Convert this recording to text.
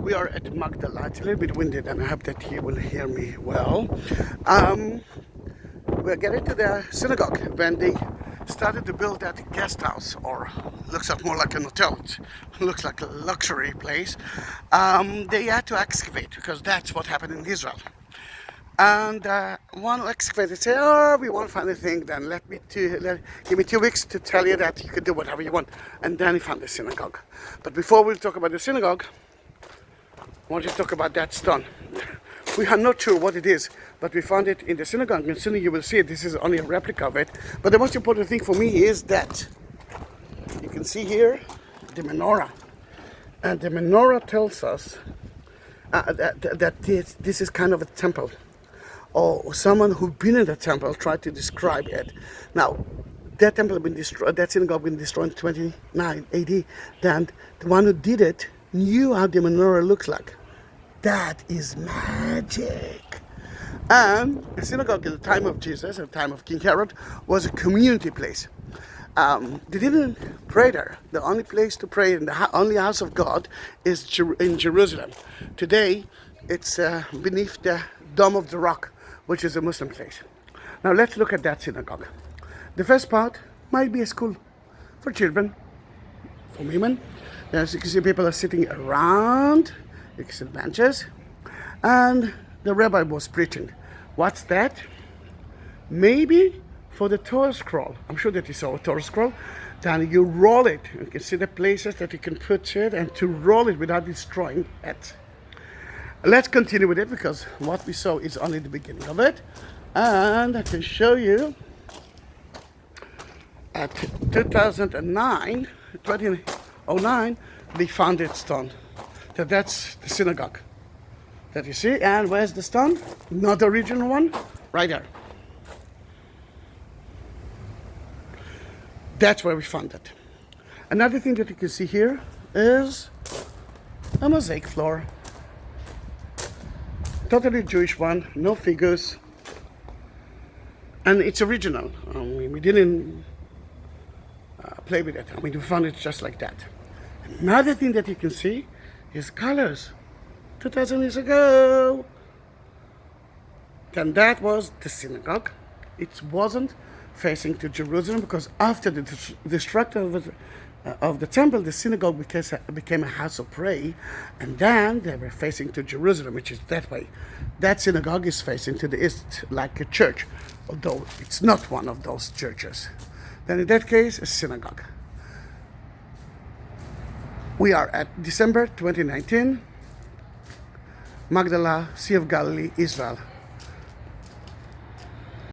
We are at Magdala. It's a little bit windy, and I hope that you will hear me well. We're getting to the synagogue when they started to build that guest house, or looks like more like an hotel. It looks like a luxury place. They had to excavate because that's what happened in Israel. And one excavator said, "Oh, we won't find anything. Then give me 2 weeks to tell you that you could do whatever you want." And then he found the synagogue. But before we talk about the synagogue, I want to talk about that stone. We are not sure what it is, but we found it in the synagogue, and soon you will see it. This is only a replica of it. But the most important thing for me is that you can see here the menorah. And the menorah tells us that this is kind of a temple. Or someone who's been in the temple tried to describe it. Now, that temple had been destroyed, that synagogue had been destroyed in 29 AD. Then the one who did it knew how the menorah looks like. That is magic. And the synagogue at the time of Jesus, at the time of King Herod, was a community place. They didn't pray there. The only place to pray in the only house of God is in Jerusalem. Today, it's beneath the Dome of the Rock, which is a Muslim place. Now let's look at that synagogue. The first part might be a school for children, for women. As you can see, people are sitting around. You can see the benches. And the rabbi was preaching. What's that? Maybe for the Torah scroll. I'm sure that you saw a Torah scroll. Then you roll it. You can see the places that you can put it and to roll it without destroying it. Let's continue with it because what we saw is only the beginning of it. And I can show you at 2009, they found it stone. That's the synagogue that you see. And where's the stone? Not the original one, right there. That's where we found it. Another thing that you can see here is a mosaic floor. Totally Jewish one, no figures. And it's original. We didn't play with it. We found it just like that. Another thing that you can see is colors. 2000 years ago. Then that was the synagogue. It wasn't facing to Jerusalem because after the destruction of the temple, the synagogue became a house of prayer, and then they were facing to Jerusalem, which is that way. That synagogue is facing to the east like a church, although it's not one of those churches. Then in that case, a synagogue. We are at December 2019, Magdala, Sea of Galilee, Israel.